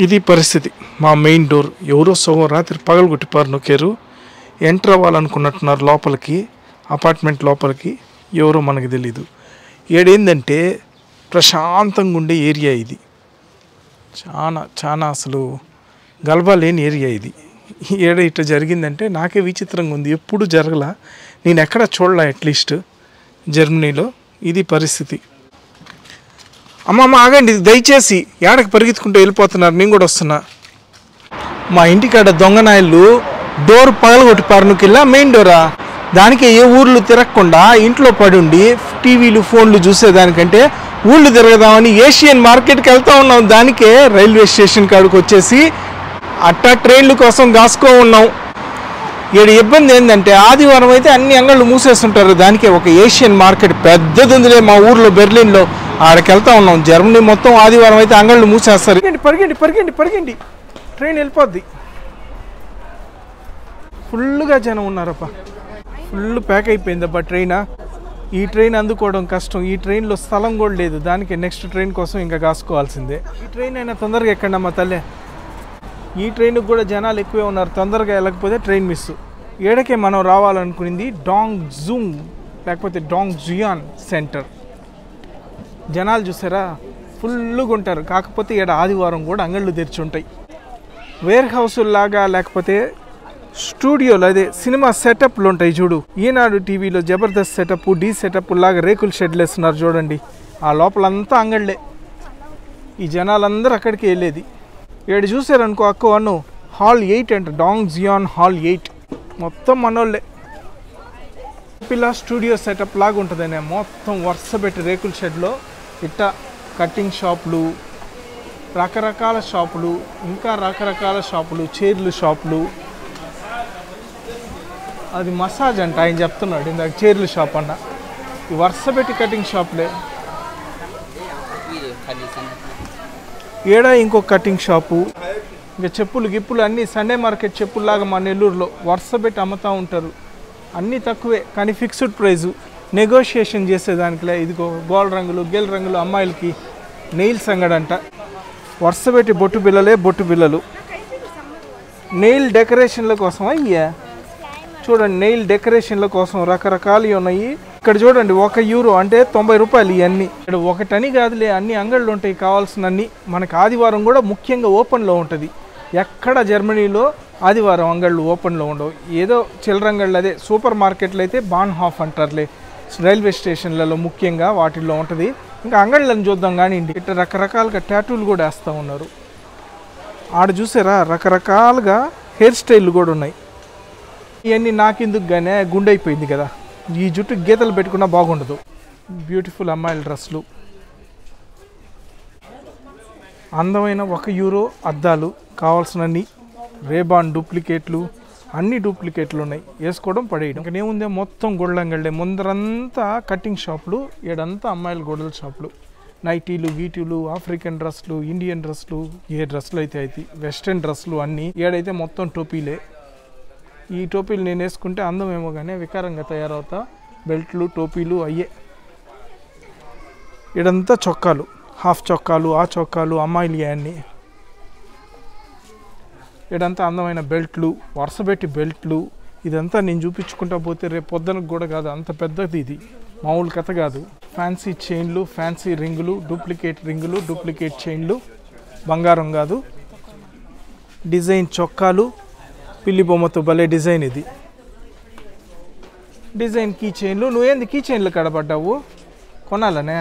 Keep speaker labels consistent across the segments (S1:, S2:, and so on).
S1: ఇది పరిస్థితి. మా మెయిన్ డోర్ ఎవరో సగం రాత్రి పగలగొట్టిపారు నొక్కారు. ఎంటర్ అవ్వాలనుకున్నట్టున్నారు లోపలికి, అపార్ట్మెంట్ లోపలికి. ఎవరో మనకు తెలీదు. ఏడేందంటే ప్రశాంతంగా ఉండే ఏరియా ఇది. చాలా చాలా అసలు గలబా లేని ఏరియా ఇది. ఏడ ఇట్లా జరిగిందంటే నాకే విచిత్రంగా ఉంది. ఎప్పుడు జరగలా, నేను ఎక్కడ చూడలే అట్లీస్ట్ జర్మనీలో. ఇది పరిస్థితి. అమ్మమ్మ ఆగండి, దయచేసి ఏడకి పరిగెత్తుకుంటూ వెళ్ళిపోతున్నారు, నేను కూడా వస్తున్నా. మా ఇంటికాడ దొంగనాయలు డోర్ పగలగొట్టిపారు నుకెళ్ళా, మెయిన్ డోరా. దానికి ఏ ఊర్లు తిరగకుండా ఇంట్లో పడి ఉండి టీవీలు ఫోన్లు చూసేదానికంటే ఊళ్ళు తిరగదామని ఏషియన్ మార్కెట్కి వెళ్తూ ఉన్నాం. దానికే రైల్వే స్టేషన్ కాడికి వచ్చేసి అట్టా ట్రైన్ల కోసం కాసుకో ఉన్నాం. ఏడు ఇబ్బంది ఏంటంటే ఆదివారం అయితే అన్ని అంగళ్ళు మూసేస్తుంటారు. దానికే ఒక ఏషియన్ మార్కెట్ పెద్దది ఉందిలే మా ఊర్లో, బెర్లిన్లో. ఆడకి వెళ్తా ఉన్నాం. జర్మనీ మొత్తం ఆదివారం అయితే అంగళ్ళు మూసేస్తారు. పరిగెండి పరిగెండి పరిగెండి, ట్రైన్ వెళ్ళిపోద్ది. ఫుల్గా జనం ఉన్నారప్ప, ఫుల్ ప్యాక్ అయిపోయిందబ్బా ట్రైన్. ఈ ట్రైన్ అందుకోవడం కష్టం. ఈ ట్రైన్లో స్థలం కూడా లేదు. దానికి నెక్స్ట్ ట్రైన్ కోసం ఇంకా కాసుకోవాల్సిందే. ఈ ట్రైన్ అయినా తొందరగా ఎక్కండి అమ్మా తల్లే. ఈ ట్రైన్కి కూడా జనాలు ఎక్కువే ఉన్నారు. తొందరగా వెళ్ళకపోతే ట్రైన్ మిస్. ఏడకే మనం రావాలనుకునింది డాంగ్ జూంగ్ లేకపోతే డాంగ్ జుయాన్ సెంటర్. జనాలు చూసారా ఫుల్గా ఉంటారు. కాకపోతే ఈడ ఆదివారం కూడా అంగళ్ళు తెరిచి ఉంటాయి. వేర్ హౌసుల్లాగా లేకపోతే స్టూడియోలు, అదే సినిమా సెటప్లు ఉంటాయి చూడు. ఈనాడు టీవీలో జబర్దస్త్ సెటప్, డీ సెటప్ లాగా రేకుల షెడ్లు వేస్తున్నారు చూడండి. ఆ లోపలంతా అంగళ్ళే. ఈ జనాలందరూ అక్కడికి వెళ్ళేది. ఏడు చూసారనుకో అక్క వన్ను హాల్ 8 అంట, డాంగ్ జియాన్ హాల్ 8 మొత్తం మనోళ్ళే. పిల్ల స్టూడియో సెటప్ లాగా ఉంటుందనే మొత్తం వరుస పెట్టి రేకుల షెడ్లో ఇట్ట కటింగ్ షాపులు, రకరకాల షాపులు, ఇంకా రకరకాల షాపులు, చైర్లు షాపులు. అది మసాజ్ అంట ఆయన చెప్తున్నాడు ఇందాక, చైర్లు షాప్ అన్న. ఈ వరుస పెట్టి కటింగ్ షాపులే. ఏడా ఇంకో కటింగ్ షాపు. ఇంకా చెప్పులు గిప్పులు అన్నీ సండే మార్కెట్ చెప్పుల్లాగా మా నెల్లూరులో వరుస పెట్టి అమ్ముతూ ఉంటారు. అన్నీ తక్కువే కానీ ఫిక్స్డ్ ప్రైజు. నెగోషియేషన్ చేసేదానికిలే. ఇదిగో గోల్డ్ రంగులు, గెల్ రంగులు, అమ్మాయిలకి నెయిల్స్ అంగడంట. వరుస పెట్టి బొట్టు బిల్లలే బొట్టు బిల్లలు. నెయిల్ డెకరేషన్ల కోసం అయ్యా చూడండి, నెయిల్ డెకరేషన్ల కోసం రకరకాలు ఉన్నాయి. ఇక్కడ చూడండి €1 అంటే 90 రూపాయలు ఇవన్నీ. ఇక్కడ ఒకటని కాదులే, అన్ని అంగళ్ళు ఉంటాయి కావాల్సినన్ని. మనకు ఆదివారం కూడా ముఖ్యంగా ఓపెన్లో ఉంటుంది. ఎక్కడ జర్మనీలో ఆదివారం అంగళ్ళు ఓపెన్లో ఉండవు. ఏదో చిల్లరంగళ్ళు, అదే సూపర్ మార్కెట్లు అయితే బాన్ హాఫ్ అంటారులే. రైల్వే స్టేషన్లలో ముఖ్యంగా వాటిల్లో ఉంటుంది. ఇంకా అంగళ్ళని చూద్దాం కానీ ఇట్లా రకరకాలుగా టాటూలు కూడా వేస్తూ ఉన్నారు. ఆడ చూసారా రకరకాలుగా హెయిర్ స్టైల్ కూడా ఉన్నాయి. ఇవన్నీ నాకెందుకు కానీ గుండె అయిపోయింది కదా, ఈ జుట్టు గీతలు పెట్టుకున్నా బాగుండదు. బ్యూటిఫుల్ అమ్మాయిల డ్రెస్సులు, అందమైన €1 అద్దాలు, కావాల్సినన్ని రేబాన్ డూప్లికేట్లు, అన్ని డూప్లికేట్లు ఉన్నాయి. వేసుకోవడం పడేయడం. ఇంకా ఏముందే మొత్తం గొళ్ళంగళ్ళే. ముందరంతా కటింగ్ షాపులు, ఏడంతా అమ్మాయిల గొడవల షాపులు. నైటీలు, గీటీలు, ఆఫ్రికన్ డ్రెస్సులు, ఇండియన్ డ్రెస్సులు, ఏ డ్రెస్సులు అయితే అయితే వెస్ట్రన్ డ్రెస్సులు అన్నీ. ఏడైతే మొత్తం టోపీలే. ఈ టోపీలు నేను వేసుకుంటే అందమేమో కానీ వికారంగా తయారవుతా. బెల్ట్లు, టోపీలు అయ్యే. ఇడంతా చొక్కాలు, హాఫ్ చొక్కాలు, ఆ చొక్కాలు, అమ్మాయిలు అన్నీ. ఇడంతా అందమైన బెల్ట్లు, వరుసపెట్టి బెల్ట్లు. ఇదంతా నేను చూపించుకుంటా పోతే రేపు పొద్దునకు కూడా కాదు, అంత పెద్దది ఇది, మామూలు కథ కాదు. ఫ్యాన్సీ చైన్లు, ఫ్యాన్సీ రింగులు, డూప్లికేట్ రింగులు, డూప్లికేట్ చైన్లు, బంగారం కాదు. డిజైన్ చొక్కాలు, పిల్లి బొమ్మతో భలే డిజైన్ ఇది. డిజైన్ కీ చైన్లు. నువ్వేంది కీ చైన్లు కడబడ్డావు? కొనాలనే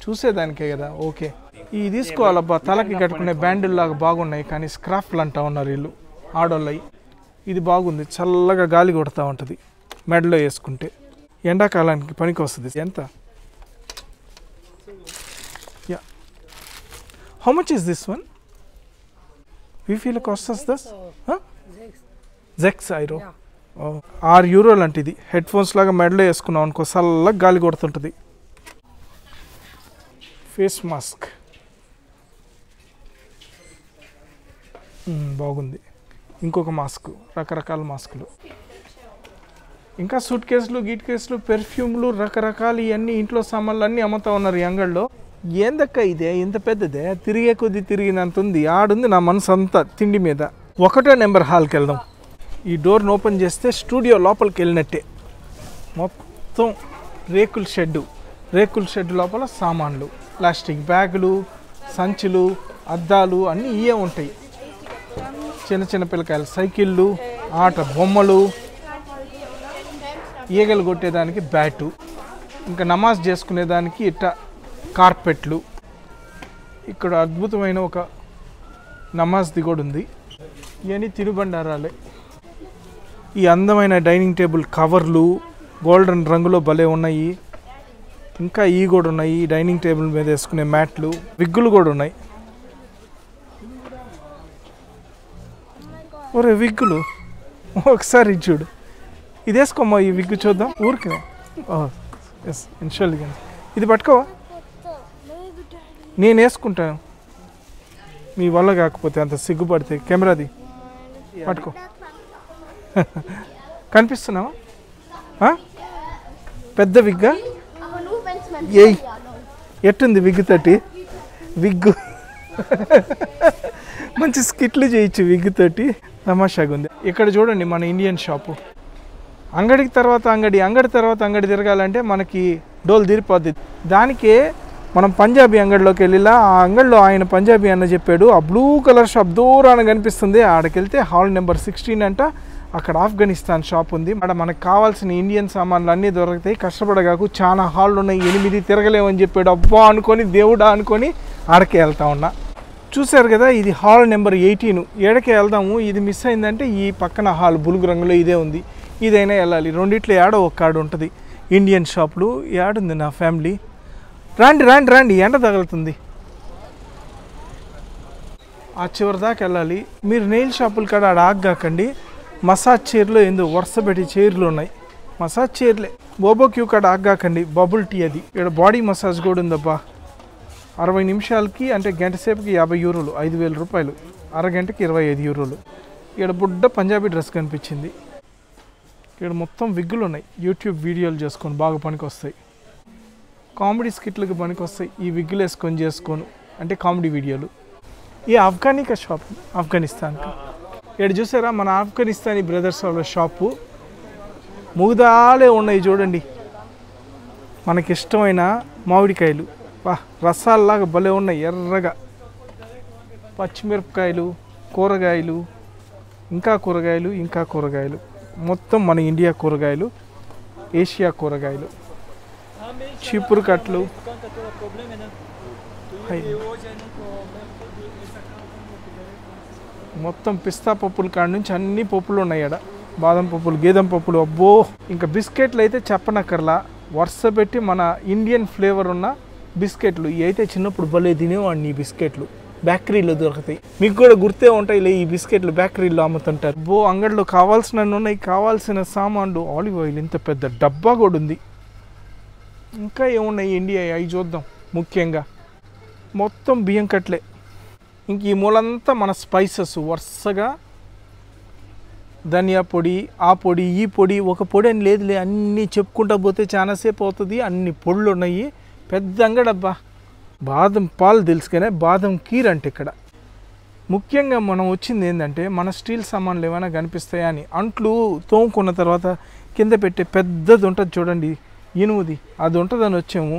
S1: చూసేదానికే కదా. ఓకే, ఇవి తీసుకోవాలబ్బా. తలకి కట్టుకునే బ్యాండిల్లాగా బాగున్నాయి కానీ స్క్రాఫ్లు అంటా ఉన్నారు వీళ్ళు ఆడోళ్ళవి. ఇది బాగుంది, చల్లగా గాలి కొడతా ఉంటుంది మెడలో వేసుకుంటే. ఎండాకాలానికి పనికి వస్తుంది. ఎంత? Yeah, how much is this one? Wie viel kostet das? 6 Euro. €6 అంటే ఇది. హెడ్ ఫోన్స్ లాగా మెడలో వేసుకున్నాం అనుకో, చల్లగా గాలి కొడుతుంటుంది. ఫేస్ మాస్క్ బాగుంది. ఇంకొక మాస్క్, రకరకాల మాస్కులు. ఇంకా సూట్ కేసులు, గీట్ కేసులు, పెర్ఫ్యూమ్లు, రకరకాలు ఇవన్నీ ఇంట్లో సామాన్లు అన్నీ అమ్ముతా ఉన్నారు ఈ అంగళ్ళలో. ఏందక్క ఇదే ఇంత పెద్దదే తిరిగే కొద్ది తిరిగినంత ఉంది ఆడుంది నా మనసు అంతా తిండి మీద 1వ నెంబర్ హాల్కి వెళ్దాం ఈ డోర్ని ఓపెన్ చేస్తే స్టూడియో లోపలికి వెళ్ళినట్టే మొత్తం రేకుల షెడ్ లోపల సామాన్లు ప్లాస్టిక్ బ్యాగులు సంచులు అద్దాలు అన్నీ ఇవే ఉంటాయి చిన్న చిన్న పిల్లకాయలు సైకిళ్ళు ఆట బొమ్మలు ఈగలు కొట్టేదానికి బ్యాటు ఇంకా నమాజ్ చేసుకునేదానికి ఇట్ట కార్పెట్లు ఇక్కడ అద్భుతమైన ఒక నమాజ్ది కూడా ఉంది ఇవన్నీ తినుబండారాలే ఈ అందమైన డైనింగ్ టేబుల్ కవర్లు గోల్డెన్ రంగులో భలే ఉన్నాయి ఇంకా ఈ కూడా ఉన్నాయి డైనింగ్ టేబుల్ మీద వేసుకునే మ్యాట్లు విగ్గులు కూడా ఉన్నాయి ఒరే విగ్గులు ఒకసారి చూడు ఇది వేసుకోమ్మా ఈ విగ్గు చూద్దాం ఊరికి ఎస్ ఇన్షాల్గా ఇది పట్టుకోవా నేను వేసుకుంటాను మీ వల్ల కాకపోతే అంత సిగ్గుపడితే కెమెరాది పట్టుకో కనిపిస్తున్నావా పెద్ద విగ్గా ఏయ్ ఎట్టుంది విగ్గు తోటి విగ్గు మంచి స్కిట్లు చేయొచ్చు విగ్గు తోటి తమాషాగా ఉంది ఇక్కడ చూడండి మన ఇండియన్ షాపు అంగడికి తర్వాత అంగడి తర్వాత అంగడి తిరగాలంటే మనకి డోలు తీరిపోద్ది దానికే మనం పంజాబీ అంగడిలోకి వెళ్ళిలా ఆ అంగడిలో ఆయన పంజాబీ అన్న చెప్పాడు ఆ బ్లూ కలర్ షాప్ దూరాన కనిపిస్తుంది ఆడకి వెళ్తే హాల్ నెంబర్ 16 అంట అక్కడ ఆఫ్ఘనిస్తాన్ షాప్ ఉంది అక్కడ మనకు కావాల్సిన ఇండియన్ సామాన్లు అన్నీ దొరుకుతాయి కష్టపడగాకు చాలా హాళ్ళు ఉన్నాయి 8 తిరగలేమని చెప్పాడు అబ్బా అనుకొని దేవుడా అనుకొని ఆడకే వెళ్తా ఉన్నా చూశారు కదా ఇది హాల్ నెంబర్ 18 ఏడకే వెళ్దాము ఇది మిస్ అయిందంటే ఈ పక్కన హాల్ బులుగు రంగులో ఇదే ఉంది ఇదైనా వెళ్ళాలి రెండిట్లో ఏడో ఒక కార్డు ఉంటుంది ఇండియన్ షాపులు ఏడుంది నా ఫ్యామిలీ రాండి ఎండ తగులుతుంది ఆ చివరి దాకా వెళ్ళాలి మీరు నెయిల్ షాపుల కాడ ఆడ ఆగ్గాకండి మసాజ్ చైర్లో ఏందో వరుస పెట్టి చైర్లు ఉన్నాయి మసాజ్ చైర్లే బోబో క్యూ కాడ ఆగ్గాకండి బబుల్ టీ అది ఇక్కడ బాడీ మసాజ్ కూడా ఉందబ్బా 60 నిమిషాలకి అంటే గంట సేపుకి 50 యూరోలు 5,000 రూపాయలు అరగంటకి 25 యూరోలు ఇక్కడ బుడ్డ పంజాబీ డ్రెస్ కనిపించింది ఇక్కడ మొత్తం విగ్గులు ఉన్నాయి యూట్యూబ్ వీడియోలు చేసుకొని బాగా పనికి వస్తాయి కామెడీ స్కిట్లకు పనికి వస్తాయి ఈ విగ్గులు వేసుకొని చేసుకోను అంటే కామెడీ వీడియోలు ఈ ఆఫ్ఘనికా షాప్ ఆఫ్ఘనిస్తాన్కి ఇక్కడ చూసారా మన ఆఫ్ఘనిస్తానీ బ్రదర్స్ వాళ్ళ షాపు ముగ్దాలే ఉన్నాయి చూడండి మనకిష్టమైన మామిడికాయలు రసాల్లాగా భలే ఉన్నాయి ఎర్రగా పచ్చిమిరపకాయలు కూరగాయలు ఇంకా కూరగాయలు మొత్తం మన ఇండియా కూరగాయలు ఏషియా కూరగాయలు చీపురు కట్లు మొత్తం పిస్తా పప్పుల కాడ నుంచి అన్ని పప్పులు ఉన్నాయి ఆడ బాదం పప్పులు గేదెం పప్పులు అబ్బో ఇంకా బిస్కెట్లు అయితే చెప్పనక్కర్లా వరుస పెట్టి మన ఇండియన్ ఫ్లేవర్ ఉన్న బిస్కెట్లు ఇవి అయితే చిన్నప్పుడు భలే తినేవాడిని ఈ బిస్కెట్లు బేకరీలో దొరుకుతాయి మీకు కూడా గుర్తే ఉంటాయి ఈ బిస్కెట్లు బేకరీలో అమ్ముతుంటారు బో అంగడిలో కావాల్సిన సామాన్లు ఆలివ్ ఆయిల్ ఇంత పెద్ద డబ్బా కూడా ఉంది ఇంకా ఏమున్నాయి ఇండియా అవి చూద్దాం ముఖ్యంగా మొత్తం బియ్యం కట్లే ఇంక ఈ మూలంతా మన స్పైసెస్ వరుసగా ధనియా పొడి ఆ పొడి ఈ పొడి ఒక పొడి అని లేదులే అన్నీ చెప్పుకుంటా పోతే చాలాసేపు అవుతుంది అన్ని పొడులు ఉన్నాయి పెద్ద అంగడబ్బా బాదం పాలు తెలుసుకనే బాదం కీర్ అంటే ఇక్కడ ముఖ్యంగా మనం వచ్చింది ఏంటంటే మన స్టీల్ సామాన్లు ఏమైనా కనిపిస్తాయా అని అంట్లు తోముకున్న తర్వాత కింద పెట్టే పెద్దది ఉంటుంది చూడండి ఇనుముది అది ఉంటుందని వచ్చాము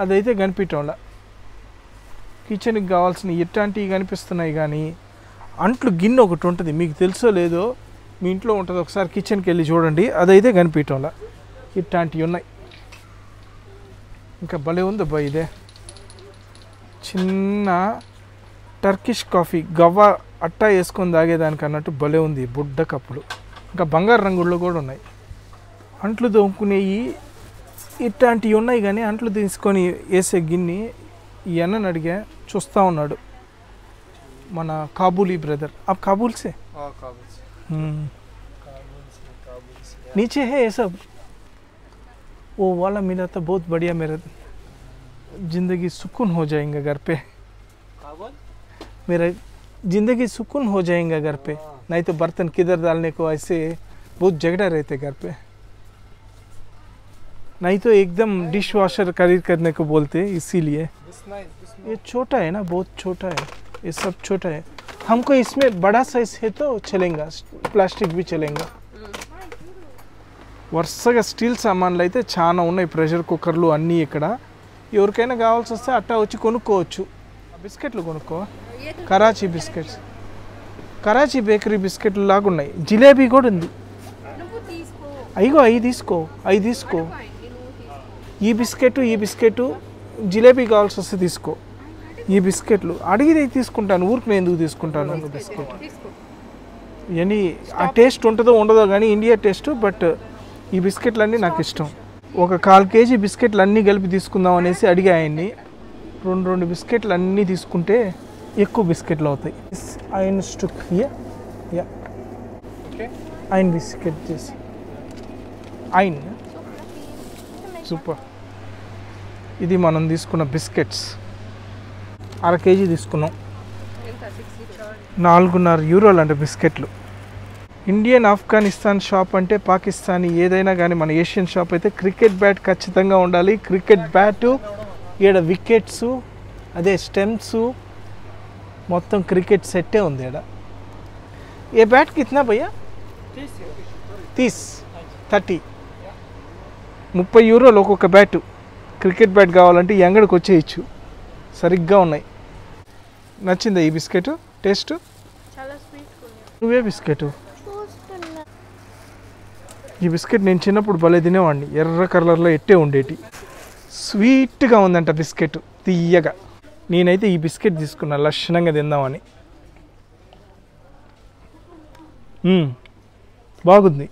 S1: అదైతే కనిపించడంలా కిచెన్కి కావాల్సిన ఇట్లాంటివి కనిపిస్తున్నాయి కానీ అంట్లు గిన్నె ఒకటి ఉంటుంది మీకు తెలుసో లేదో మీ ఇంట్లో ఉంటుంది ఒకసారి కిచెన్కి వెళ్ళి చూడండి అదైతే కనిపించడంలా ఇట్లాంటివి ఉన్నాయి ఇంకా భలే ఉంది అబ్బా ఇదే చిన్న టర్కిష్ కాఫీ గవ్వ అట్టా వేసుకొని తాగేదానికి అన్నట్టు భలే ఉంది బుడ్డ కప్పులు ఇంకా బంగారు రంగుల్లో కూడా ఉన్నాయి అంట్లు తోముకునేవి ఇట్లాంటివి ఉన్నాయి కానీ అంట్లు తీసుకొని వేసే గిన్నె ఈ అన్నని అడిగా చూస్తూ ఉన్నాడు మన కాబూలీ బ్రదర్ आप काबुल से नीचे है ये सब वो वाला मिला तो बहुत बढ़िया मेरा ज़िंदगी सुकून हो जाएगा घर पे मेरा ज़िंदगी सुकून हो जाएगा घर पे नहीं तो बर्तन किधर डालने को ऐसे बहुत झगड़ा रहते घर पे नहीं तो एकदम डिश वॉशर खरीद करने को बोलते हैं इसीलिए। ये छोटा है ना, बहुत छोटा है, ये सब छोटा है। हमको इसमें बड़ा साइज है तो चलेगा, प्लास्टिक भी चलेगा। వరుసగా స్టీల్ సామాన్లు అయితే చాలా ఉన్నాయి, ప్రెషర్ కుక్కర్లు అన్నీ ఇక్కడ. ఎవరికైనా కావాల్సి వస్తే అట్టా వచ్చి కొనుక్కోవచ్చు. బిస్కెట్లు కొనుక్కో, కరాచీ బిస్కెట్స్, కరాచీ బేకరీ బిస్కెట్లు లాగా ఉన్నాయి. జిలేబీ కూడా ఉంది. అయ్యో అవి తీసుకో, అవి తీసుకో. ఈ బిస్కెట్ జిలేబీ కావాల్సి వస్తే తీసుకో. ఈ బిస్కెట్లు అడిగితే తీసుకుంటాను, ఊరికి నేను ఎందుకు తీసుకుంటాను బిస్కెట్. ఇవన్నీ ఆ టేస్ట్ ఉంటుందో ఉండదో కానీ ఇండియా టేస్ట్. బట్ ఈ బిస్కెట్లు అన్నీ నాకు ఇష్టం. ఒక 1/4 కేజీ బిస్కెట్లు అన్నీ కలిపి తీసుకుందాం అనేసి అడిగా ఆయన్ని. 2 బిస్కెట్లు అన్నీ తీసుకుంటే ఎక్కువ బిస్కెట్లు అవుతాయి. ఆయన స్టుక్ యా ఆయన బిస్కెట్ చేసి ఆయన సూపర్. ఇది మనం తీసుకున్న బిస్కెట్స్ 1/2 కేజీ తీసుకున్నాం. 4.5 యూరోలు అంటే బిస్కెట్లు. ఇండియన్ ఆఫ్ఘనిస్తాన్ షాప్ అంటే పాకిస్తానీ ఏదైనా కానీ మన ఏషియన్ షాప్ అయితే క్రికెట్ బ్యాట్ ఖచ్చితంగా ఉండాలి. క్రికెట్ బ్యాటు, ఈడ వికెట్స్, అదే స్టెమ్స్, మొత్తం క్రికెట్ సెట్టే ఉంది ఈడ. ఏ బ్యాట్ కిतना భయ్యా? 30 యూరోలు ఒక్కొక్క బ్యాటు. క్రికెట్ బ్యాట్ కావాలంటే ఈ అంగడికి వచ్చేయచ్చు. సరిగ్గా ఉన్నాయి. నచ్చిందా ఈ బిస్కెట్ టేస్ట్? నువ్వే బిస్కెట్? ఈ బిస్కెట్ నేను చిన్నప్పుడు భలే తినేవాడిని. ఎర్ర కలర్లో ఎట్టే ఉండేటి. స్వీట్గా ఉందంట బిస్కెట్, తీయగా. నేనైతే ఈ బిస్కెట్ తీసుకున్నా లక్షణంగా తిందామని. బాగుంది,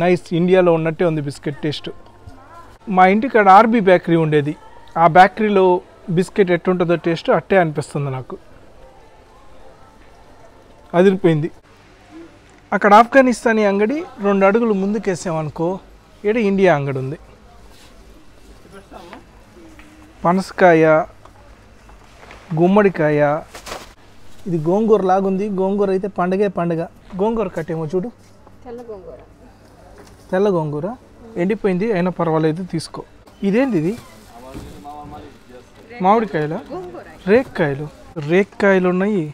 S1: నైస్. ఇండియాలో ఉన్నట్టే ఉంది బిస్కెట్ టేస్ట్. మా ఇంటికాడ ఆర్బీ బేకరీ ఉండేది. ఆ బేకరీలో బిస్కెట్ ఎట్టుంటుందో టేస్ట్ అట్టే అనిపిస్తుంది నాకు. అదిరిపోయింది. అక్కడ ఆఫ్ఘనిస్తానీ అంగడి 2 అడుగులు ముందుకేసామనుకో, ఇక్కడ ఇండియా అంగడి ఉంది. పనసకాయ, గుమ్మడికాయ, ఇది గోంగూర లాగుంది. గోంగూర అయితే పండగే పండగ. గోంగూర కట్టేమో చూడు, తెల్ల గోంగూర ఎండిపోయింది అయినా పర్వాలేదు, తీసుకో. ఇదేంటి ఇది? మామిడికాయలా? రేక్కాయలు ఉన్నాయి.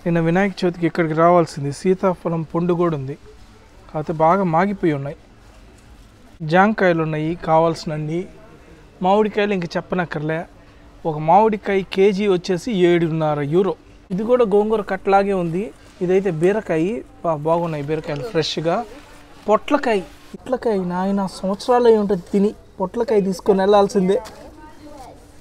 S1: నిన్న వినాయక చవితికి ఇక్కడికి రావాల్సింది. సీతాఫలం పండు కూడా ఉంది, కాకపోతే బాగా మాగిపోయి ఉన్నాయి. జాంకాయలు ఉన్నాయి కావాల్సినన్ని. మామిడికాయలు ఇంక చెప్పనక్కర్లే. ఒక మామిడికాయ కేజీ వచ్చేసి 7.5 యూరో. ఇది కూడా గోంగూర కట్టలాగే ఉంది. ఇదైతే బీరకాయ, బాగున్నాయి బీరకాయలు ఫ్రెష్గా. పొట్లకాయ నాయన సంవత్సరాలు అయి ఉంటుంది తిని. పొట్లకాయ తీసుకొని వెళ్ళాల్సిందే.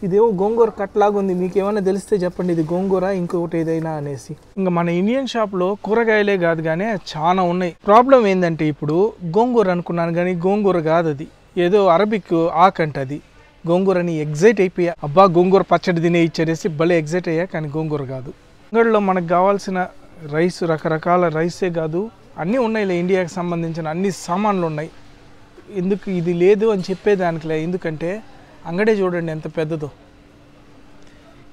S1: ఇదేమో గోంగూర కట్టలాగా ఉంది. మీకు ఏమైనా తెలిస్తే చెప్పండి, ఇది గోంగూర ఇంకొకటి ఏదైనా అనేసి. ఇంకా మన ఇండియన్ షాప్లో కూరగాయలే కాదు కానీ చాలా ఉన్నాయి. ప్రాబ్లం ఏంటంటే ఇప్పుడు గోంగూర అనుకున్నాను కానీ గోంగూర కాదు, అది ఏదో అరబిక్ ఆకంట. అది గోంగూరని ఎగ్జైట్ అయిపోయా. అబ్బా గోంగూర పచ్చడి తినే ఇచ్చేసి భలే ఎగ్జైట్ అయ్యా, కానీ గోంగూర కాదు. అంగడిలో మనకు కావాల్సిన రైస్, రకరకాల రైసే కాదు అన్నీ ఉన్నాయిలే. ఇండియాకి సంబంధించిన అన్ని సామాన్లు ఉన్నాయి. ఎందుకు ఇది లేదు అని చెప్పేదానికిలే. ఎందుకంటే అంగడి చూడండి ఎంత పెద్దదో.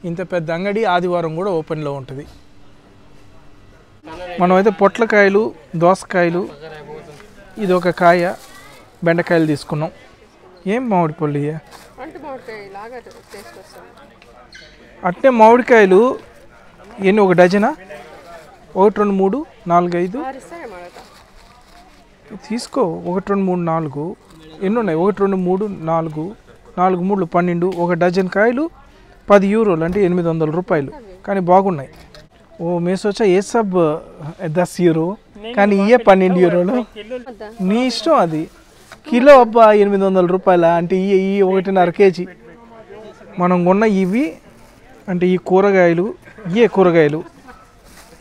S1: ఇంత పెద్ద అంగడి ఆదివారం కూడా ఓపెన్లో ఉంటుంది. మనమైతే పొట్లకాయలు, దోసకాయలు, ఇది ఒక కాయ, బెండకాయలు తీసుకున్నాం. ఏం మామిడి పళ్ళు అట్నే మామిడికాయలు ఎన్ని? 1 డజనా? 1 2 3 4 5 తీసుకో. 1 2 3 4 ఎన్ని ఉన్నాయి? 1 2 3 4 4 3 12. 1 డజన్ కాయలు 10 యూరోలు అంటే 800 రూపాయలు. కానీ బాగున్నాయి. ఓ मैं सोचा ये सब 10 యూరో, కానీ ఇయే 12 యూరోలు. నీ ఇష్టం అది. కిలో అబ్బా 800 రూపాయల అంటే ఈ 1.5 కేజీ. మనం కొన్న ఇవి అంటే ఈ కూరగాయలు, కూరగాయలు,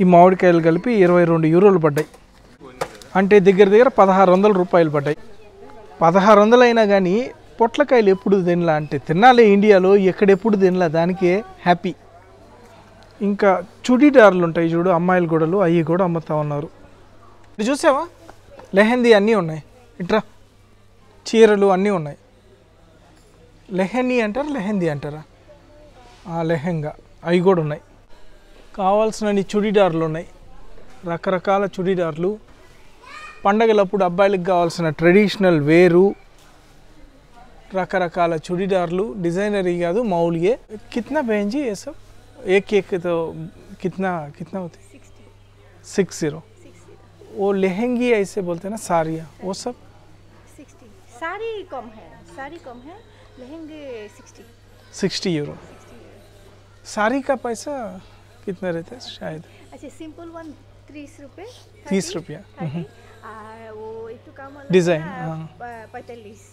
S1: ఈ మామిడికాయలు కలిపి 22 యూరోలు పడ్డాయి. అంటే దగ్గర 1600 రూపాయలు పడ్డాయి. 1600 అయినా కానీ పొట్లకాయలు ఎప్పుడు తినలా అంటే తినాలి. ఇండియాలో ఎక్కడెప్పుడు తినలా, దానికే హ్యాపీ. ఇంకా చుడీదార్లు ఉంటాయి చూడు, అమ్మాయిల గొడవలు, అవి కూడా అమ్ముతా ఉన్నారు. ఇది చూసావా? లెహెందీ అన్నీ ఉన్నాయి. ఇట్రా చీరలు అన్నీ ఉన్నాయి. లెహెన్నీ అంటారా లెహెందీ అంటారా? లెహెంగా అవి కూడా ఉన్నాయి. కావాల్సినన్ని చుడీదార్లు ఉన్నాయి, రకరకాల చుడీదార్లు. పండగలప్పుడు అబ్బాయిలకు కావాల్సిన ట్రెడిషనల్ వేరు రకరకాల చుడిదార్లు డిజైనరీ కాదు మామూలుగే कितना बहन जी ये सब एक तो कितना कितना होती है 60 वो लहंगी ऐसे बोलते हैं ना साड़ियाँ वो सब
S2: 60 साड़ी कम है लहंगे
S1: 60 यूरो साड़ी का पैसा कितना रहता है शायद
S2: अच्छा सिंपल वन 30 रुपये
S1: 30 रुपया
S2: वो itu kamu
S1: డిజైన్
S2: 45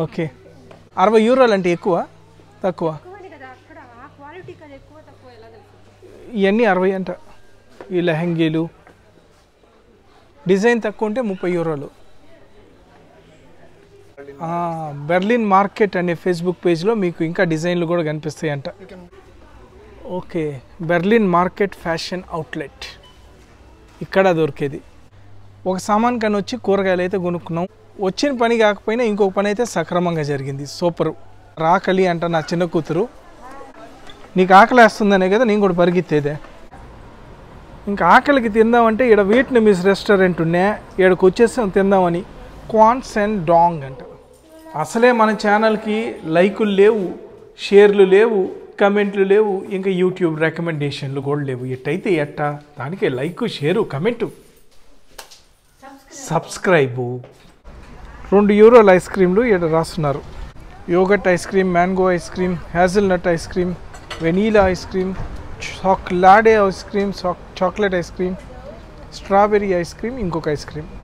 S1: ఓకే 60 యూరోలు అంటే ఎక్కువ తక్కువ
S2: ఎక్కువనే కదా అక్కడ ఆ క్వాలిటీ కన్నా ఎక్కువ తక్కువ ఎలా తెలుస్తుంది
S1: ఇవన్నీ 60 అంట ఈ లెహంగీలు డిజైన్ తక్కువ ఉంటే 30 యూరోలు బెర్లిన్ మార్కెట్ అనే ఫేస్బుక్ పేజ్లో మీకు ఇంకా డిజైన్లు కూడా కనిపిస్తాయి అంట okay Berlin market fashion outlet ఇక్కడ దొరికేది ఒక సామాన్ కని వచ్చి కూరగాయలు అయితే కొనుక్కున్నాం వచ్చిన పని కాకపోయినా ఇంకొక పని అయితే సక్రమంగా జరిగింది సూపరు రాకలి అంట నా చిన్న కూతురు నీకు ఆకలి వేస్తుందనే కదా నేను కూడా పరిగెత్తేదే ఇంకా ఆకలికి తిందామంటే ఇక్కడ వియట్నమీస్ రెస్టారెంట్ ఉన్నా ఇక్కడికి వచ్చేసాం తిందామని క్వాన్స్ అండ్ డాంగ్ అంట అసలే మన ఛానల్కి లైకులు లేవు షేర్లు లేవు కమెంట్లు లేవు ఇంకా యూట్యూబ్ రికమెండేషన్లు కూడా లేవు ఎట్టయితే ఎట్టా దానికే లైక్ షేరు కమెంటు సబ్స్క్రైబు 2 యూరోల ఐస్ క్రీమ్లు ఇక్కడ రాస్తున్నారు yoghurt ice cream mango ice cream hazelnut ice cream vanilla ice cream chocolate ice cream chocolate ice cream strawberry ice cream ఇంకొక ఐస్ క్రీమ్